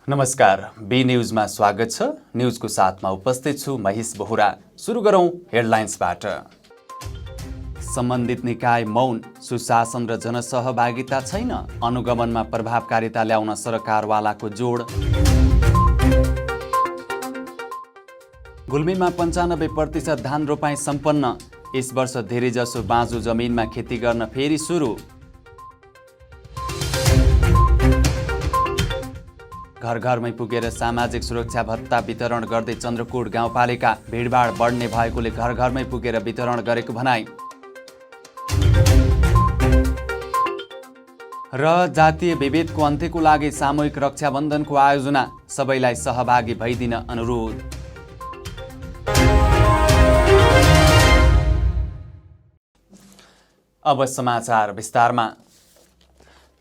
नमस्कार, बी न्यूजमा स्वागत छ। न्यूजको साथमा उपस्थित छु महेश बोहरा। सुरु गरौं हेडलाइन्सबाट। सम्बन्धित निकाय मौन, सुशासन र जनसहभागिता छैन, अनुगमनमा प्रभावकारिता ल्याउन सरकारवालाको जोड। गुल्मीमा 95% धान रोपाई सम्पन्न, यस वर्ष धेरैजसो बाँझो जमिनमा खेती गर्न फेरि सुरु। घर घरमै पुगेर सामाजिक सुरक्षा भत्ता वितरण गर्दै चन्द्रकोट गाउँपालिका, भिडभाड बढ्ने भएकोले घर घरमै पुगेर वितरण गरेको भनाई। र जातीय विभेदको अन्त्यको लागि सामूहिक रक्षाबन्धनको आयोजना, सबैलाई सहभागी भइदिन अनुरोध। अब समाचार विस्तारमा।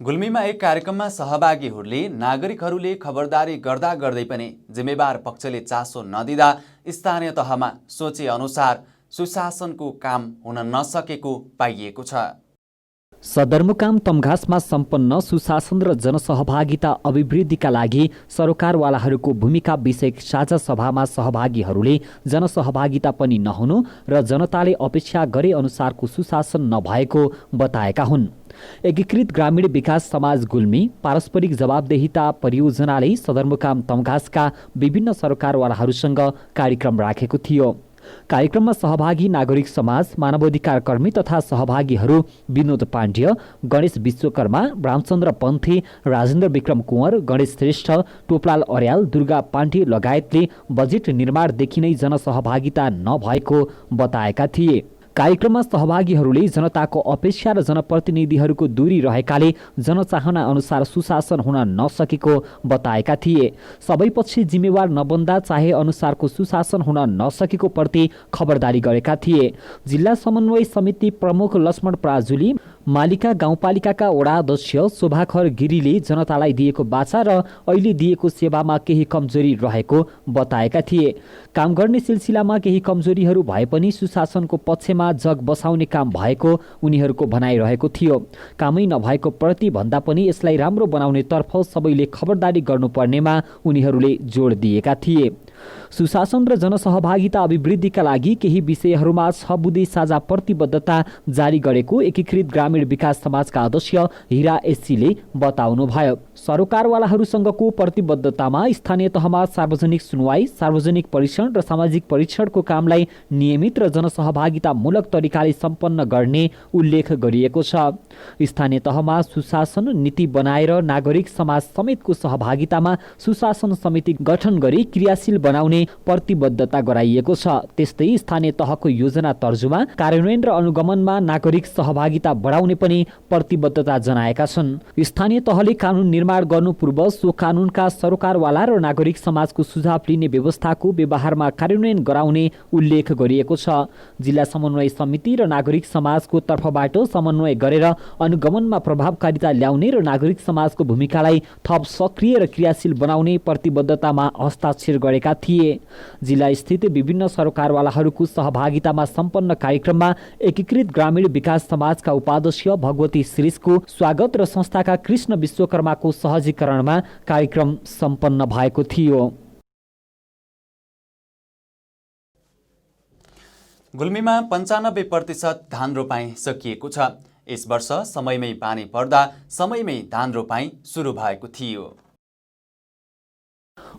गुल्मीमा एक कार्यक्रममा सहभागीहरूले नागरिकहरूले खबरदारी गर्दा गर्दै पनि जिम्मेवार पक्षले चासो नदिँदा स्थानीय तहमा सोचे अनुसार सुशासनको काम हुन नसकेको पाइएको छ। सदरमुकाम तमघासमा सम्पन्न सुशासन र जनसहभागिता अभिवृद्धिका लागि सरकारवालाहरूको भूमिका विषयक साझा सभामा सहभागीहरूले जनसहभागिता पनि नहुनु र जनताले अपेक्षा गरे अनुसारको सुशासन नभएको बताएका हुन्। एकीकृत ग्रामीण विकास समाज गुल्मी पारस्परिक जवाबदेहिता परियोजनाले सदरमुकाम तमघासका विभिन्न सरकारवालाहरूसँग कार्यक्रम राखेको थियो। कार्यक्रममा सहभागी नागरिक समाज, मानवाधिकार कर्मी तथा सहभागीहरू विनोद पाण्ड्य, गणेश विश्वकर्मा, रामचन्द्र पन्थे, राजेन्द्र विक्रम कुँवर, गणेश श्रेष्ठ, टोपलाल अर्याल, दुर्गा पाण्डे लगायतले बजेट निर्माणदेखि नै जनसहभागिता नभएको बताएका थिए। कार्यक्रममा सहभागीहरूले जनताको अपेक्षा र जनप्रतिनिधिहरूको दूरी रहेकाले जनचाहना अनुसार सुशासन हुन नसकेको बताएका थिए। सबै पक्ष जिम्मेवार नबन्दा चाहे अनुसारको सुशासन हुन नसकेको प्रति खबरदारी गरेका थिए। जिल्ला समन्वय समिति प्रमुख लक्ष्मण पराजुली, मालिका गाउँपालिकाका वडा अध्यक्ष शोभाखर गिरीले जनतालाई दिएको बाचा र अहिले दिएको सेवामा केही कमजोरी रहेको बताएका थिए। काम गर्ने सिलसिलामा केही कमजोरीहरू भए पनि सुशासनको पक्षमा जग बसाउने काम भएको उनीहरूको भनाइरहेको थियो। कामै नभएको प्रति भन्दा पनि यसलाई राम्रो बनाउने तर्फ सबैले खबरदारी गर्नुपर्नेमा उनीहरूले जोड दिएका थिए। सुशासन र जनसहभागिता अभिवृद्धिका लागि केही विषयहरूमा 6 बुँदे साझा प्रतिबद्धता जारी गरेको एकीकृत ग्रामीण विकास समाजका अध्यक्ष हिरा एसीले बताउनुभयो। सरकारवालाहरूसँगको प्रतिबद्धतामा स्थानीय तहमा सार्वजनिक सुनवाई, सार्वजनिक परीक्षण र सामाजिक परीक्षणको कामलाई नियमित र जनसहभागितामूलक तरिकाले सम्पन्न गर्ने उल्लेख गरिएको छ। स्थानीय तहमा सुशासन नीति बनाएर नागरिक समाज समेतको सहभागितामा सुशासन समिति गठन गरी क्रियाशील बनाउने प्रतिबद्धता गराइएको छ। त्यस्तै स्थानीय तहको योजना तर्जुमा, कार्यान्वयन र अनुगमनमा नागरिक सहभागिता बढाउने पनि प्रतिबद्धता जनाएका छन्। स्थानीय तहले कानुन निर्माण गर्नु पूर्व सो कानुनका सरकारवाला र नागरिक समाजको सुझाव लिने व्यवस्थाको व्यवहारमा कार्यान्वयन गराउने उल्लेख गरिएको छ। जिल्ला समन्वय समिति र नागरिक समाजको तर्फबाट समन्वय गरेर अनुगमनमा प्रभावकारिता ल्याउने र नागरिक समाजको भूमिकालाई थप सक्रिय र क्रियाशील बनाउने प्रतिबद्धतामा हस्ताक्षर गरेका थिए। जिल्ला स्थित विभिन्न सरकारवालाहरूको सहभागितामा सम्पन्न कार्यक्रममा एकीकृत ग्रामीण विकास समाजका उपाध्यक्ष भगवती श्रीषको स्वागत र संस्थाका कृष्ण विश्वकर्माको सहजीकरणमा कार्यक्रम सम्पन्न भएको थियो। गुल्मीमा 95% धान रोपाई सकिएको छ। यस वर्ष समयमै पानी पर्दा समयमै धान रोपाई सुरु भएको थियो।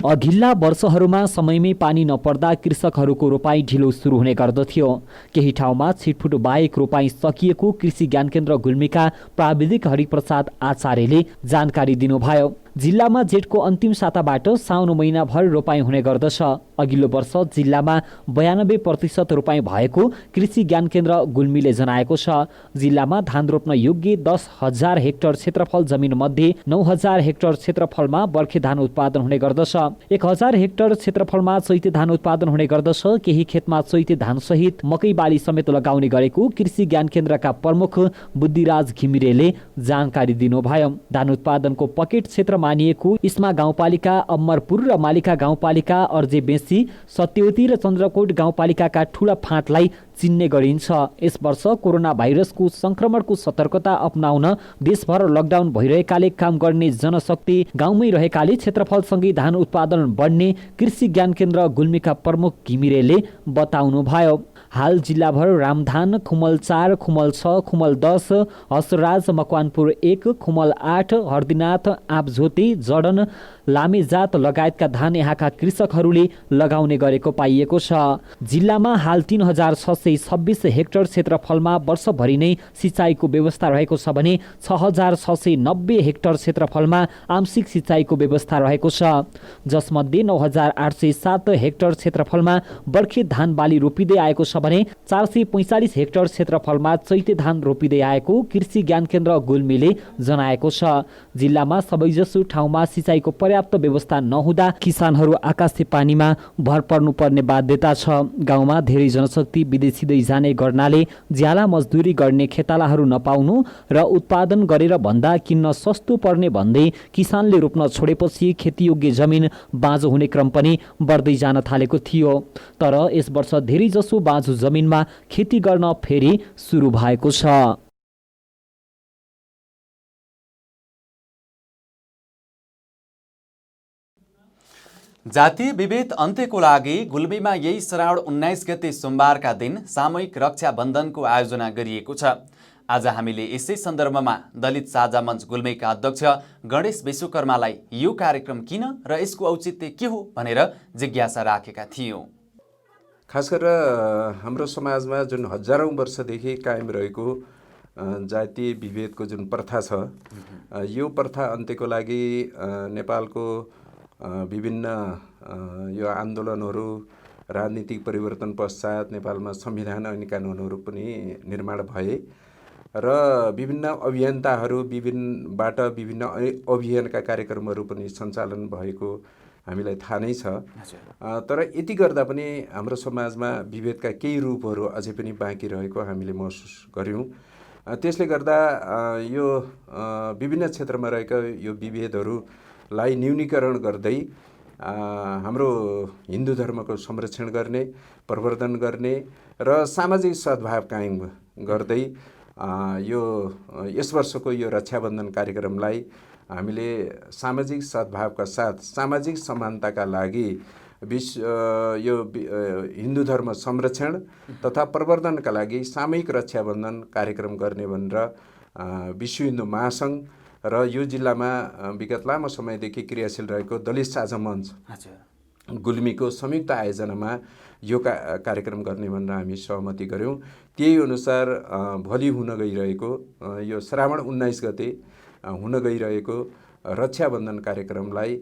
अघिल्ला वर्षहरूमा समयमै पानी नपर्दा कृषकहरूको रोपाई ढिलो सुरु हुने गर्दथ्यो। केही ठाउँमा छिटफुट बाहेक रोपाई सकिएको कृषि ज्ञान केन्द्र गुल्मीका प्राविधिक हरिप्रसाद आचार्यले जानकारी दिनुभयो। जिल्लामा जेठको अन्तिम साताबाट साउन महिनाभर रोपाई हुने गर्दछ। अघिल्लो वर्ष जिल्लामा 92% रोपाई भएको कृषि ज्ञान केन्द्र गुल्मीले जनाएको छ। जिल्लामा धान रोप्न योग्य 10,000 हेक्टर क्षेत्रफल जमिन मध्ये 9,000 हेक्टर क्षेत्रफलमा बर्खे धान उत्पादन हुने गर्दछ। 1,000 हेक्टर क्षेत्रफलमा चैते धान उत्पादन हुने गर्दछ। केही खेतमा चैते धान सहित मकै बाली समेत लगाउने गरेको कृषि ज्ञान केन्द्रका प्रमुख बुद्धिराज घिमिरेले जानकारी दिनुभयो। धान उत्पादनको पकेट क्षेत्र मानिएको इस्मा गाउँपालिका, अमरपुर र मालिका गाउँपालिका, अर्जे बेसी, सत्यवती र चन्द्रकोट गाउँपालिकाका ठूला फाँटलाई चिन्ने गरिन्छ। यस वर्ष कोरोना भाइरसको संक्रमणको सतर्कता अपनाउन देशभर लकडाउन भइरहेकाले काम गर्ने जनशक्ति गाउँमै रहेकाले क्षेत्रफलसँगै धान उत्पादन बढ्ने कृषि ज्ञान केन्द्र गुल्मीका प्रमुख घिमिरेले बताउनुभयो। हाल जिल्लाभर रामधान, खुमल 4, खुमल 6, खुमल 10, हसराज, मकवानपुर 1, खुमल 8, हर्दीनाथ, आँपझोती, जडन, लामेजात लगायतका धान यहाँका कृषकहरूले लगाउने गरेको पाइएको छ। जिल्लामा हाल 3626 हेक्टर क्षेत्रफलमा वर्षभरि नै सिँचाइको व्यवस्था रहेको छ भने 6690 हेक्टर क्षेत्रफलमा आंशिक सिँचाइको व्यवस्था रहेको छ। जसमध्ये 9807 हेक्टर क्षेत्रफलमा बर्खे धान बाली रोपिँदै आएको छ भने 445 हेक्टर क्षेत्रफलमा चैते धान रोपिँदै आएको कृषि ज्ञान केन्द्र गुल्मीले जनाएको छ। जिल्लामा सबैजसो ठाउँमा सिँचाइको पर्याप्त व्यवस्था नहुँदा किसानहरू आकाशे पानीमा भर पर्नुपर्ने बाध्यता छ। गाउँमा धेरै जनशक्ति विदेशिँदै जाने गर्नाले ज्याला मजदुरी गर्ने खेतालाहरू नपाउनु र उत्पादन गरेर भन्दा किन्न सस्तो पर्ने भन्दै किसानले रोप्न छोडेपछि खेतीयोग्य जमिन बाँझो हुने क्रम पनि बढ्दै जान थालेको थियो। तर यस वर्ष धेरै जसो बाँझो जमिनमा खेती गर्न फेरि सुरु भएको छ। जातीय विभेद अन्त्यको लागि गुल्मीमा यही श्रावण 19 गते सोमबारका दिन सामूहिक रक्षा बन्धनको आयोजना गरिएको छ। आज हामीले यसै सन्दर्भमा दलित साझा मञ्च गुल्मीका अध्यक्ष गणेश विश्वकर्मालाई यो कार्यक्रम किन र यसको औचित्य के हो भनेर जिज्ञासा राखेका थियौँ। खास गरेर हाम्रो समाजमा जुन हजारौँ वर्षदेखि कायम रहेको जातीय विभेदको जुन प्रथा छ, यो प्रथा अन्त्यको लागि नेपालको विभिन्न यो आन्दोलनहरू, राजनीतिक परिवर्तन पश्चात नेपालमा संविधान ऐन कानुनहरू पनि निर्माण भए र विभिन्न अभियन्ताहरू विभिन्नबाट विभिन्न अभियानका कार्यक्रमहरू पनि सञ्चालन भएको हामीलाई थाहा नै छ। तर यति गर्दा पनि हाम्रो समाजमा विभेदका केही रूपहरू अझै पनि बाँकी रहेको हामीले महसुस गर्यौँ। त्यसले गर्दा यो विभिन्न क्षेत्रमा रहेका यो विभेदहरूलाई न्यूनीकरण गर्दै हाम्रो हिन्दू धर्मको संरक्षण गर्ने, प्रवर्धन गर्ने र सामाजिक सद्भाव कायम गर्दै यस वर्षको यो रक्षाबन्धन कार्यक्रमलाई हामीले सामाजिक सद्भावका साथ सामाजिक समानताका लागि यो हिन्दू धर्म संरक्षण तथा प्रवर्धनका लागि सामूहिक रक्षाबन्धन कार्यक्रम गर्ने भनेर विश्व हिन्दू महासङ्घ र यो जिल्लामा विगत लामो समयदेखि क्रियाशील रहेको दलित साझा मञ्च गुल्मीको संयुक्त आयोजनामा यो कार्यक्रम गर्ने भनेर हामी सहमति गऱ्यौँ। त्यही अनुसार भोलि हुन गइरहेको यो श्रावण 19 गते हुन गइरहेको रक्षाबन्धन कार्यक्रमलाई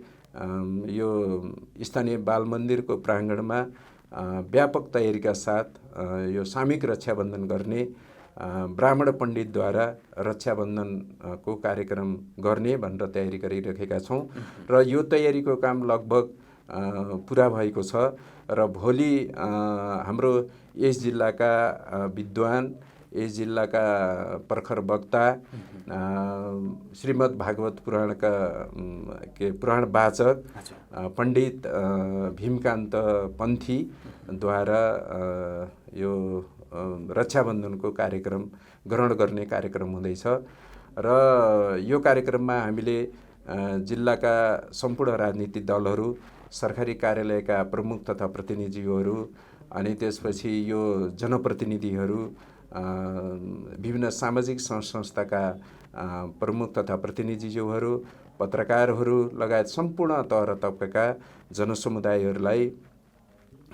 यो स्थानीय बाल मन्दिरको प्राङ्गणमा व्यापक तयारीका साथ यो सामूहिक रक्षाबन्धन गर्ने ब्राह्मण पण्डितद्वारा रक्षाबन्धनको कार्यक्रम गर्ने भनेर तयारी गरिरहेका छौँ र यो तयारीको काम लगभग पुरा भएको छ र भोलि हाम्रो यस जिल्लाका विद्वान, यस जिल्लाका प्रखर वक्ता, श्रीमद् भागवत पुराणका पुराण वाचक पण्डित भीमकान्त पन्थीद्वारा यो रक्षाबन्धनको कार्यक्रम ग्रहण गर्ने कार्यक्रम हुँदैछ र यो कार्यक्रममा हामीले जिल्लाका सम्पूर्ण राजनीतिक दलहरू, सरकारी कार्यालयका प्रमुख तथा प्रतिनिधिहरू, अनि त्यसपछि यो जनप्रतिनिधिहरू, विभिन्न सामाजिक संस्थाका प्रमुख तथा प्रतिनिधिज्यूहरू, पत्रकारहरू लगायत सम्पूर्ण तह र तबकाका जनसमुदायहरूलाई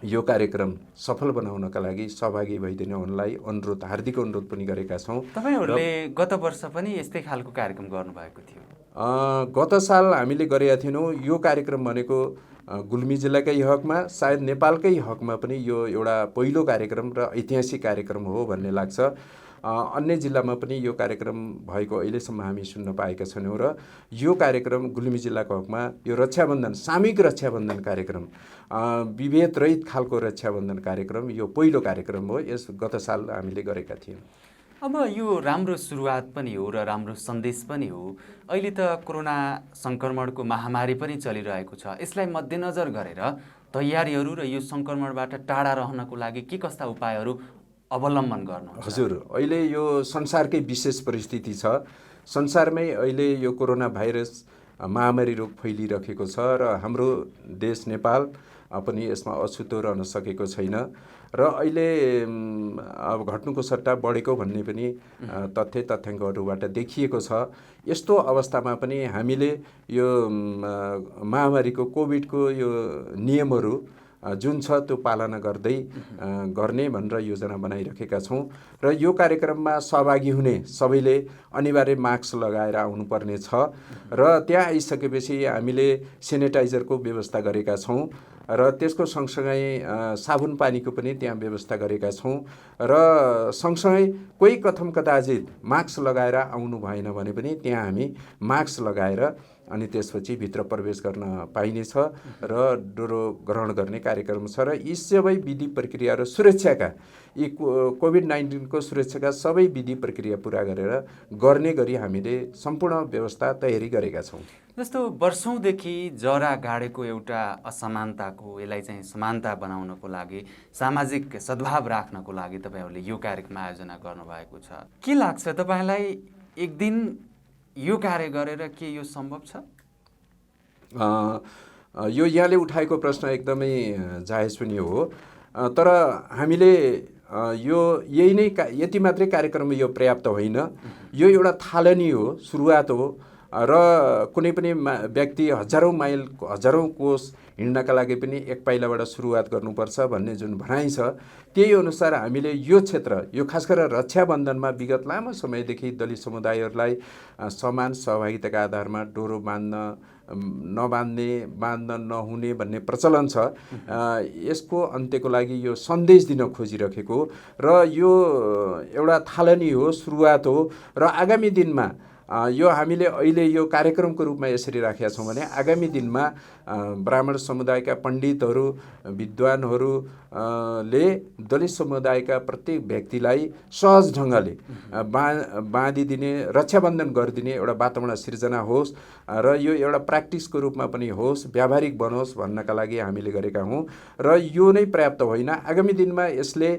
यो कार्यक्रम सफल बनाउनका लागि सहभागी भइदिनु हुनलाई हार्दिक अनुरोध पनि गरेका छौँ। तपाईहरुले गत वर्ष पनि यस्तै खालको कार्यक्रम गर्नुभएको थियो? गत साल हामीले गरेका थियौँ। यो कार्यक्रम भनेको गुल्मी जिल्लाकै हकमा, सायद नेपालकै हकमा पनि यो एउटा पहिलो कार्यक्रम र ऐतिहासिक कार्यक्रम हो भन्ने लाग्छ। अन्य जिल्लामा पनि यो कार्यक्रम भएको अहिलेसम्म हामी सुन्न पाएका छैनौँ र यो कार्यक्रम गुल्मी जिल्लाको हकमा यो रक्षाबन्धन, सामूहिक रक्षाबन्धन कार्यक्रम, विभेद रहित खालको रक्षाबन्धन कार्यक्रम यो पहिलो कार्यक्रम हो। यस गत साल हामीले गरेका थियौँ। अब यो राम्रो सुरुवात पनि हो र राम्रो सन्देश पनि हो। अहिले त कोरोना सङ्क्रमणको महामारी पनि चलिरहेको छ। यसलाई मध्यनजर गरेर तयारीहरू र यो सङ्क्रमणबाट टाढा रहनको लागि के कस्ता उपायहरू अवलम्बन गर्नु? हजुर, अहिले यो संसारकै विशेष परिस्थिति छ। संसारमै अहिले यो कोरोना भाइरस महामारी रोग फैलिरहेको छ र हाम्रो देश नेपाल पनि यसमा अछुतो रहन सकेको छैन र अहिले अब घट्नुको सट्टा बढेको भन्ने पनि तथ्याङ्कहरूबाट देखिएको छ। यस्तो अवस्थामा पनि हामीले यो महामारीको कोभिडको यो नियमहरू जुन छ त्यो पालना गर्दै गर्ने भनेर योजना बनाइरहेका छौँ र यो कार्यक्रममा सहभागी हुने सबैले अनिवार्य मास्क लगाएर आउनुपर्ने छ र त्यहाँ आइसकेपछि हामीले सेनिटाइजरको व्यवस्था गरेका छौँ र त्यसको सँगसँगै साबुन पानीको पनि त्यहाँ व्यवस्था गरेका छौँ र सँगसँगै कोही कथम कदाचित मास्क लगाएर आउनु भएन भने पनि त्यहाँ हामी मास्क लगाएर अनि त्यसपछि भित्र प्रवेश गर्न पाइनेछ र डोरो ग्रहण गर्ने कार्यक्रम छ र यी सबै विधि प्रक्रिया र सुरक्षाका यी कोभिड-19 को सुरक्षाका सबै विधि प्रक्रिया पुरा गरेर गर्ने गरी हामीले सम्पूर्ण व्यवस्था तयारी गरेका छौँ। जस्तो वर्षौँदेखि जरा गाडेको एउटा असमानताको यसलाई चाहिँ समानता बनाउनको लागि सामाजिक सद्भाव राख्नको लागि तपाईँहरूले यो कार्यक्रम आयोजना गर्नुभएको छ। के लाग्छ तपाईँलाई एक दिन यो कार्य गरेर के यो सम्भव छ? यो यहाँले उठाएको प्रश्न एकदमै जायज पनि हो, तर हामीले यो यही नै यति मात्रै कार्यक्रम यो पर्याप्त होइन। यो एउटा थालनी हो, सुरुवात हो र कुनै पनि व्यक्ति हजारौँ माइल हजारौँ कोस हिँड्नका लागि पनि एक पाइलाबाट सुरुवात गर्नुपर्छ भन्ने जुन भनाइ छ त्यही अनुसार हामीले यो क्षेत्र यो खास गरेर रक्षाबन्धनमा विगत लामो समयदेखि दलित समुदायहरूलाई समान सहभागिताका आधारमा डोरो बाँध्न नहुने भन्ने प्रचलन छ। यसको अन्त्यको लागि यो सन्देश दिन खोजिरहेको र यो एउटा थालनी हो, सुरुवात हो र आगामी दिनमा यो हामीले अहिले यो कार्यक्रमको रूपमा यसरी राखेका छौँ भने आगामी दिनमा ब्राह्मण समुदायका पण्डितहरू विद्वानहरूले दलित समुदायका प्रत्येक व्यक्तिलाई सहज ढङ्गले बाँधिदिने रक्षाबन्धन गरिदिने एउटा वातावरण सिर्जना होस् र यो एउटा प्र्याक्टिसको रूपमा पनि होस्, व्यावहारिक बनोस् भन्नका लागि हामीले गरेका हौँ र यो नै पर्याप्त होइन। आगामी दिनमा यसले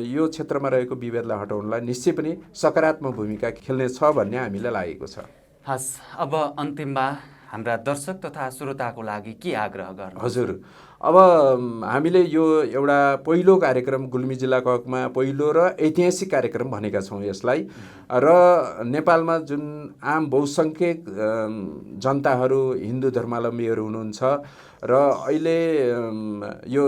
यो क्षेत्रमा रहेको विभेदलाई हटाउनलाई निश्चय पनि सकारात्मक भूमिका खेल्नेछ भन्ने हामीलाई लागेको छ। हस्, अब अन्तिममा हाम्रा दर्शक तथा श्रोताको लागि के आग्रह गर्नु? हजुर, अब हामीले यो एउटा पहिलो कार्यक्रम गुल्मी जिल्लाको हकमा पहिलो र ऐतिहासिक कार्यक्रम भनेका छौँ यसलाई र नेपालमा जुन आम बहुसङ्ख्यक जनताहरू हिन्दू धर्मावलम्बीहरू हुनुहुन्छ र अहिले यो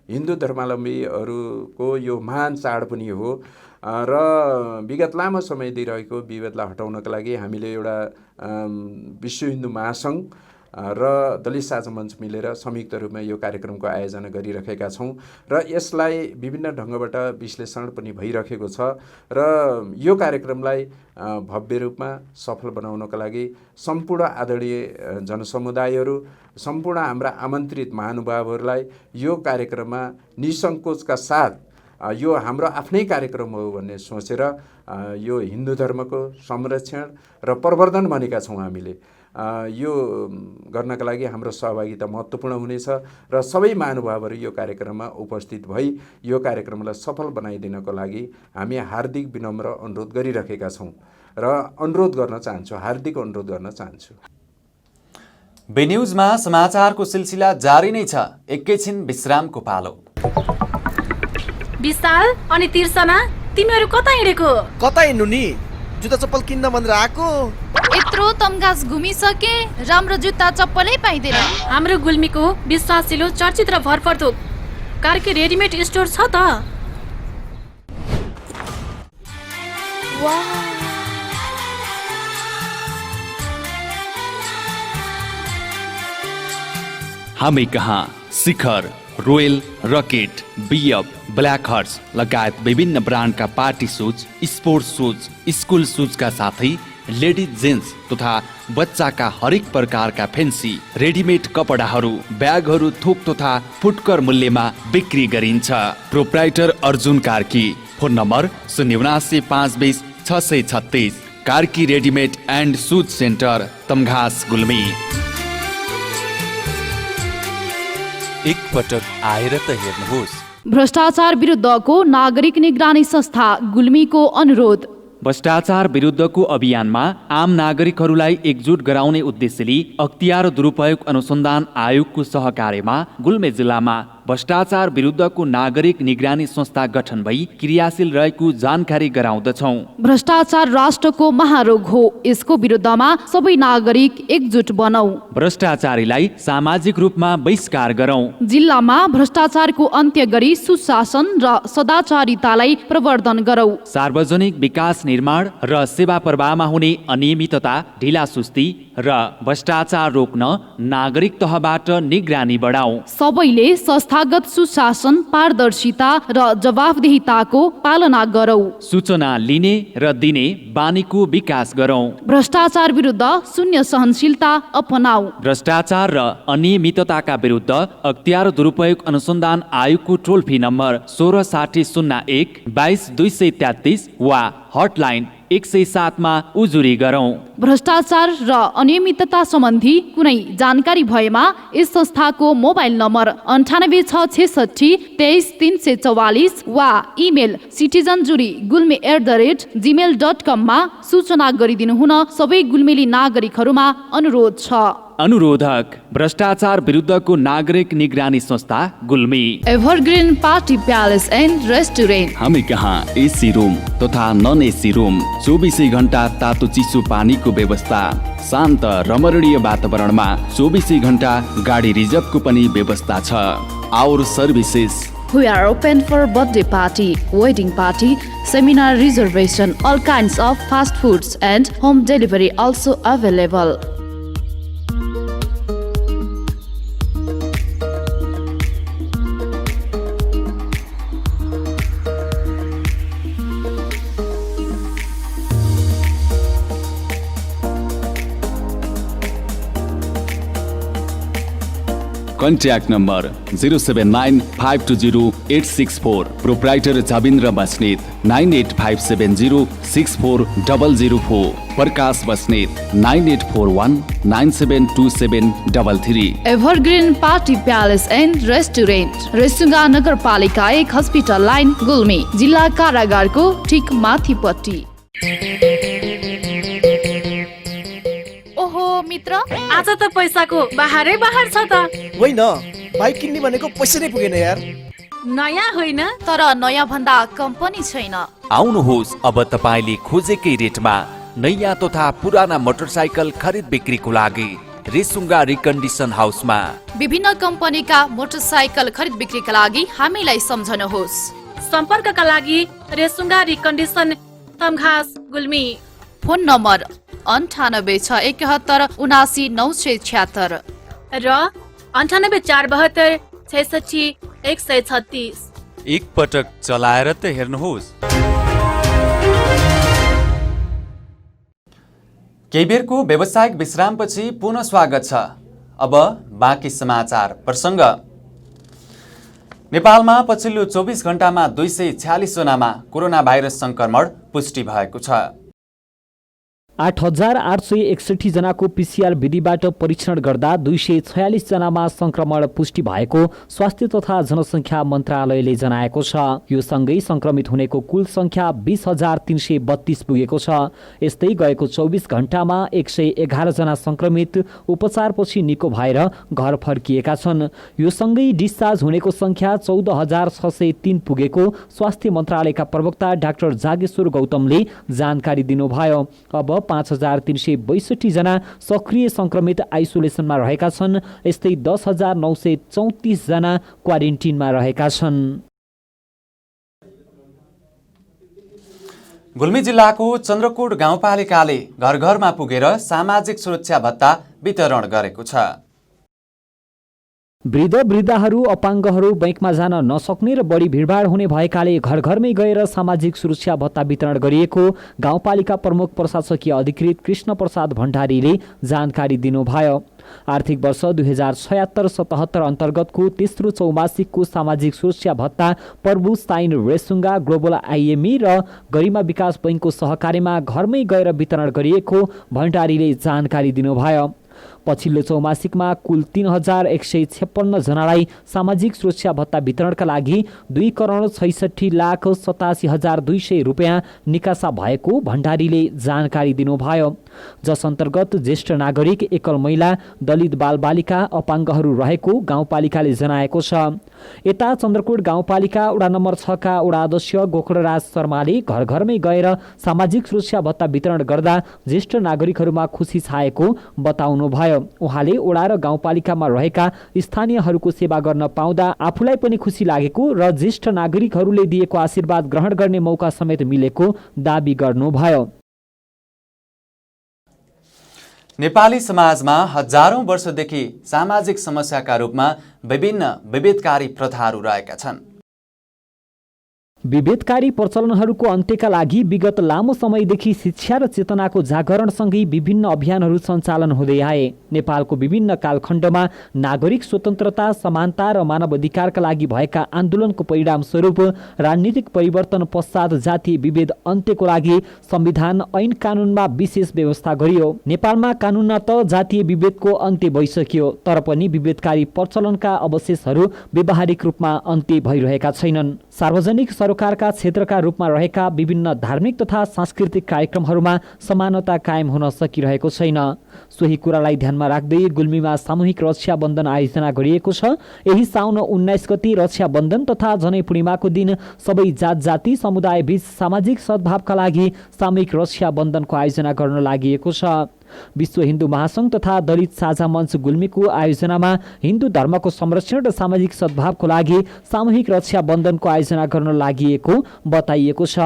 हिन्दू धर्मावलम्बीहरूको यो महान चाड पनि हो र विगत लामो समय दिइरहेको विभेदलाई हटाउनका लागि हामीले एउटा विश्व हिन्दू महासङ्घ र दलित साझा मञ्च मिलेर संयुक्त रूपमा यो कार्यक्रमको आयोजना गरिरहेका छौँ र यसलाई विभिन्न ढङ्गबाट विश्लेषण पनि भइरहेको छ र यो कार्यक्रमलाई भव्य रूपमा सफल बनाउनका लागि सम्पूर्ण आदरणीय जनसमुदायहरू, सम्पूर्ण हाम्रा आमन्त्रित महानुभावहरूलाई यो कार्यक्रममा निसङ्कोचका साथ यो हाम्रो आफ्नै कार्यक्रम हो भन्ने सोचेर यो हिन्दू धर्मको संरक्षण र प्रवर्धन भनेका छौँ हामीले। यो गर्नका लागि हाम्रो सहभागिता महत्त्वपूर्ण हुनेछ र सबै महानुभावहरू यो कार्यक्रममा उपस्थित भई यो कार्यक्रमलाई सफल बनाइदिनको लागि हामी हार्दिक विनम्र अनुरोध गरिरहेका छौँ र अनुरोध गर्न चाहन्छु, हार्दिक अनुरोध गर्न चाहन्छु। बी न्युजमा समाचारको सिलसिला जारी नै छ। एकैछिन विश्रामको पालो। विशाल अनि तिर्सना, तिमीहरू कता हिँडेको? कता हिँड्नु नि, जुत्ता चप्पल किन्न भनेर आएको। यत्रो तमघास घुमिसके, राम्रो जुत्ता चप्पलै पाइँदैन। हाम्रो गुल्मीको विश्वासिलो चर्चित र भरपर्दो कार्की रेडिमेड स्टोर छ त। हामी कहाँ Shikhar, royal, rocket, BF, black horse लगायत विभिन्न ब्रान्डका party shoes, sports shoes, school सुजका साथै लेडिज जेन्ट्स तथा बच्चाका हरेक प्रकारका फेन्सी रेडिमेड कपडाहरू, ब्यागहरू थोक तथा फुटकर मूल्यमा बिक्री गरिन्छ। Proprietor Arjun Karki. Phone number 079520636। Karki readymade and shoes centre, Tamghas, Gulmi. एक पटक आएर त हेर्नुहोस्। भ्रष्टाचार विरुद्धको नागरिक निगरानी संस्था गुल्मीको अनुरोध। भ्रष्टाचार विरुद्धको अभियानमा आम नागरिकहरूलाई एकजुट गराउने उद्देश्यले अख्तियार दुरुपयोग अनुसन्धान आयोगको सहकार्यमा गुल्मे जिल्लामा भ्रष्टाचार विरुद्धको नागरिक निगरानी संस्था गठन भई क्रियाशील रहेको जानकारी गराउँदछौँ। भ्रष्टाचार राष्ट्रको महारोग हो, यसको विरुद्धमा सबै नागरिक एकजुट बनौं। भ्रष्टाचारीलाई सामाजिक रूपमा बहिष्कार गरौँ। जिल्लामा भ्रष्टाचारको अन्त्य गरी सुशासन र सदाचारितालाई प्रवर्धन गरौँ। सार्वजनिक विकास निर्माण र सेवा प्रवाहमा हुने अनियमितता, ढिलासुस्ती र भ्रष्टाचार रोक्न नागरिक तहबाट निगरानी बढाऊ। सबैले संस्थागत सुशासन, पारदर्शिता र जवाफदेहिताको पालना गरौँ। सूचना लिने र दिने बानीको विकास गरौँ। भ्रष्टाचार विरुद्ध शून्य सहनशीलता अपनाऊ। भ्रष्टाचार र अनियमितताका विरुद्ध अख्तियार दुरुपयोग अनुसन्धान आयोगको टोल फ्री नम्बर 166001 22 वा हटलाइन 107 मा उजुरी गरौँ। भ्रष्टाचार र अनियमितता सम्बन्धी कुनै जानकारी भएमा यस संस्थाको मोबाइल नम्बर 98666 23344 वा इमेल citizenjury@gmail.com मा सूचना गरिदिनु हुन सबै गुल्मेली नागरिकहरूमा अनुरोध छ। अनुरोधक भ्रष्टाचार विरुद्धको नागरिक निगरानी संस्था Gulmi. Evergreen party palace and restaurant. हामी कहाँ एसी रुम तथा नन एसी रुम, 24 घण्टा तातो चिसो पानीको व्यवस्था, शान्त रमणीय वातावरणमा 24 घण्टा गाडी रिजर्भको पनि व्यवस्था छ। Our services We are open for birthday party, wedding party, seminar reservation, all kinds of fast foods and home delivery also available. Contact number 0795208664, proprietor Jabindra Basnet 9857064004, Prakash Basnet 9841972733। Evergreen party palace and restaurant, Resunga नगरपालिका 1 हस्पिटल लाइन गुल्मी, जिल्ला कारागारको ठिक माथिपट्टि। ओहो मित्र, आज त पैसाको बाहरै बाहर छ त। होइन, बाइक किन्ने भनेको पैसा नै पुगेन यार। नयाँ होइन तर नयाँ भन्दा कम्पनी छैन। आउनुहोस्, अब तपाईँले खोजेकै रेटमा नयाँ तथा पुराना मोटरसाइकल खरिद बिक्रीको लागि रेसुङ्गा रिकन्डिसन हाउसमा। विभिन्न कम्पनीका मोटरसाइकल खरिद बिक्रीका लागि हामीलाई सम्झनुहोस्। सम्पर्कका लागि Resunga recondition Tamghas Gulmi. Phone number 9861719976 र 9847266136। एक पटक चलाएर त हेर्नुहोस्। केही बेरको व्यावसायिक विश्रामपछि पुनः स्वागत छ। अब बाँकी समाचार प्रसङ्ग। नेपालमा पछिल्लो 24 घण्टामा 246 जनामा कोरोना भाइरस संक्रमण पुष्टि भएको छ। 8861 जनाको पिसिआर विधिबाट परीक्षण गर्दा 246 जनामा संक्रमण पुष्टि भएको स्वास्थ्य तथा जनसङ्ख्या मन्त्रालयले जनाएको छ। यो सँगै संक्रमित हुनेको कुल संख्या 20,332 पुगेको छ। यस्तै गएको 24 घण्टामा 111 जना संक्रमित उपचारपछि निको भएर घर फर्किएका छन्। यो सँगै डिस्चार्ज हुनेको संख्या 14,603 पुगेको स्वास्थ्य मन्त्रालयका प्रवक्ता डाक्टर जागेश्वर गौतमले जानकारी दिनुभयो। अब 5,362 जना सक्रिय संक्रमित आइसोलेसनमा रहेका छन्। यस्तै 10,934 जना क्वारेन्टिनमा रहेका छन्। गुल्मी जिल्लाको चन्द्रकोट गाउँपालिकाले घर घरमा पुगेर सामाजिक सुरक्षा भत्ता वितरण गरेको छ। वृद्ध वृद्धाहरू अपाङ्गहरू बैंकमा जान नसक्ने र बढी भिडभाड हुने भएकाले घर घरमै गएर सामाजिक सुरक्षा भत्ता वितरण गरिएको गाउँपालिका प्रमुख प्रशासकीय अधिकृत कृष्ण प्रसाद भण्डारीले जानकारी दिनुभयो। आर्थिक वर्ष 2076-77 अन्तर्गतको तेस्रो चौमासिकको सामाजिक सुरक्षा भत्ता प्रभु स्टाइन रेसुङ्गा ग्लोबल आइएमई र गरिमा विकास बैङ्कको सहकार्यमा घरमै गएर वितरण गरिएको भण्डारीले जानकारी दिनुभयो। पछिल्लो चौमासिकमा कुल 3,156 जनालाई सामाजिक सुरक्षा भत्ता वितरणका लागि 2,66,87,200 रुपियाँ निकासा भएको भण्डारीले जानकारी दिनुभयो। जस अन्तर्गत ज्येष्ठ नागरिक, एकल महिला, दलित बालबालिका, अपाङ्गहरू रहेको गाउँपालिकाले जनाएको छ। यता चन्द्रकोट गाउँपालिका वडा नम्बर 6 का वडा अध्यक्ष गोकर्णराज शर्माले घर घरमै गएर सामाजिक सुरक्षा भत्ता वितरण गर्दा ज्येष्ठ नागरिकहरूमा खुसी छाएको बताउनुभयो। उहाँले वडा र गाउँपालिकामा रहेका स्थानीयहरूको सेवा गर्न पाउँदा आफूलाई पनि खुसी लागेको र ज्येष्ठ नागरिकहरूले दिएको आशीर्वाद ग्रहण गर्ने मौका समेत मिलेको दाबी गर्नुभयो। नेपाली समाजमा हजारौं वर्षदेखि सामाजिक समस्याका रूपमा विभिन्न विभेदकारी प्रथाहरू रहेका छन्। विभेदकारी प्रचलनहरूको अन्त्यका लागि विगत लामो समयदेखि शिक्षा र चेतनाको जागरणसँगै विभिन्न अभियानहरू सञ्चालन हुँदै आए। नेपालको विभिन्न कालखण्डमा नागरिक स्वतन्त्रता, समानता र मानवाधिकारका लागि भएका आन्दोलनको परिणामस्वरूप राजनीतिक परिवर्तन पश्चात जातीय विभेद अन्त्यको लागि संविधान ऐन कानुनमा विशेष व्यवस्था गरियो। नेपालमा कानुनमा त जातीय विभेदको अन्त्य भइसक्यो, तर पनि विभेदकारी प्रचलनका अवशेषहरू व्यावहारिक रूपमा अन्त्य भइरहेका छैनन्। सार्वजनिक सरकारका क्षेत्रका रूपमा रहेका विभिन्न धार्मिक तथा सांस्कृतिक कार्यक्रमहरूमा समानता कायम हुन सकिरहेको छैन। सोही कुरालाई ध्यानमा राख्दै गुल्मीमा सामूहिक रक्षाबन्धन आयोजना गरिएको छ। यही साउन 19 गते रक्षाबन्धन तथा जनै पूर्णिमाको दिन सबै जात जाति समुदाय बीच सामाजिक सद्भावका लागि सामूहिक रक्षाबन्धनको आयोजना गर्न लागि छ। विश्व हिन्दू महासंघ तथा दलित साझा मञ्च गुल्मीको आयोजनामा हिन्दू धर्मको संरक्षण र सामाजिक सद्भावको लागि सामूहिक रक्षाबन्धनको आयोजना गर्न लागि बताइएको छ।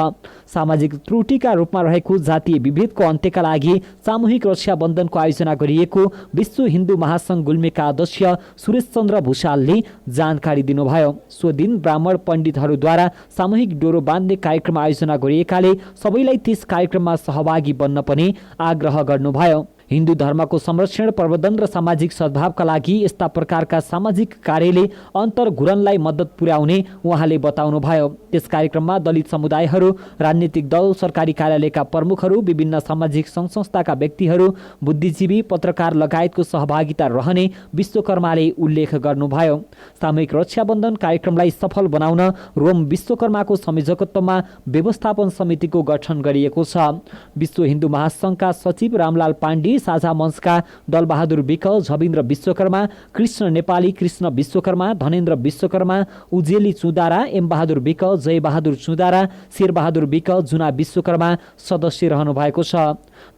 सामाजिक त्रुटिका रूपमा रहेको जातीय विभेदको अन्त्यका लागि सामूहिक रक्षाबन्धनको आयोजना गरिएको विश्व हिन्दू महासंघ गुल्मीका अध्यक्ष सुरेश चन्द्र भूषालले जानकारी दिनुभयो। सो दिन ब्राह्मण पण्डितहरूद्वारा सामूहिक डोरो बाँध्ने कार्यक्रम आयोजना गरिएकाले सबैलाई त्यस कार्यक्रममा सहभागी बन्न पनि आग्रह गर्नुभयो। हिन्दू धर्मको संरक्षण, प्रवर्धन र सामाजिक सद्भावका लागि यस्ता प्रकारका सामाजिक कार्यले अन्तर्घुरणलाई मद्दत पुर्याउने उहाँले बताउनुभयो। त्यस कार्यक्रममा दलित समुदायहरू, राजनीतिक दल, सरकारी कार्यालयका प्रमुखहरू, विभिन्न सामाजिक सङ्घ संस्थाका व्यक्तिहरू, बुद्धिजीवी, पत्रकार लगायतको सहभागिता रहने विश्वकर्माले उल्लेख गर्नुभयो। सामूहिक रक्षाबन्धन कार्यक्रमलाई सफल बनाउन रोम विश्वकर्माको संयोजकत्वमा व्यवस्थापन समितिको गठन गरिएको छ। विश्व हिन्दू महासंघका सचिव रामलाल पाण्डे, साझा मञ्चका दलबहादुर विक, झबिन्द्र विश्वकर्मा, कृष्ण नेपाली, कृष्ण विश्वकर्मा, धनेन्द्र विश्वकर्मा, उजेली चुदारा, एम बहादुर विक, जयबहादुर चुदारा, शेरबहादुर विक, जुना विश्वकर्मा सदस्य रहनु भएको छ।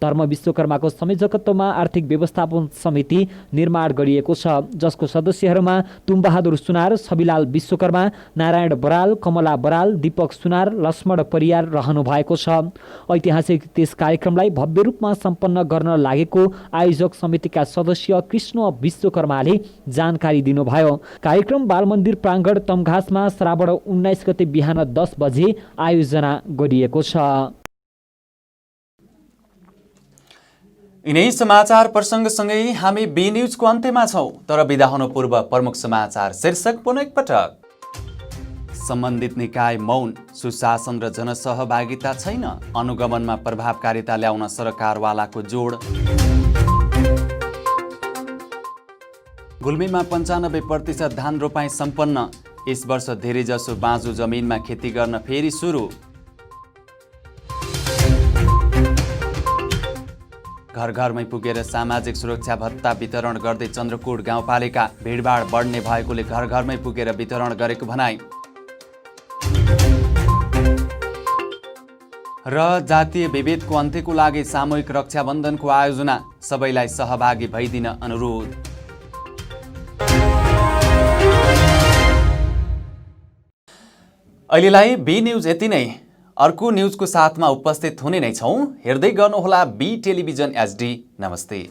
धर्म विश्वकर्माको संयोजकत्वमा आर्थिक व्यवस्थापन समिति निर्माण गरिएको छ, जसको सदस्यहरूमा तुमबहादुर सुनार, छविलाल विश्वकर्मा, नारायण बराल, कमला बराल, दीपक सुनार, लक्ष्मण परियार रहनु भएको छ। ऐतिहासिक त्यस कार्यक्रमलाई भव्य रूपमा सम्पन्न गर्न लागेको आयोजक समितिका सदस्य कृष्ण विश्वकर्माले जानकारी दिनुभयो। कार्यक्रम बालमन्दिर प्राङ्गण तमघासमा श्रावण 19 गते बिहान 10 बजे आयोजना गरिएको छ। यिनै समाचार प्रसङ्गसँगै हामी बी न्युजको अन्त्यमा छौँ, तर बिदा हुनु पूर्व प्रमुख समाचार शीर्षक पुनः एकपटक। सम्बन्धित निकाय मौन, सुशासन र जनसहभागिता छैन, अनुगमनमा प्रभावकारिता ल्याउन सरकारवालाको जोड। गुल्मीमा 95% धान रोपाई सम्पन्न, यस वर्ष धेरैजसो बाँझो जमिनमा खेती गर्न फेरि सुरु। घर घरमै पुगेर सामाजिक सुरक्षा भत्ता वितरण गर्दै चन्द्रकोट गाउँपालिका, भिडभाड बढ्ने भएकोले घर घरमै पुगेर वितरण गरेको भनाई। र जातीय विभेदको अन्त्यको लागि सामूहिक रक्षाबन्धनको आयोजना, सबैलाई सहभागी भइदिन अनुरोध। अहिलेलाई बी न्युज यति नै। अर्को न्युजको साथमा उपस्थित हुने नै छौँ। हेर्दै गर्नुहोला बी टेलिभिजन HD। नमस्ते।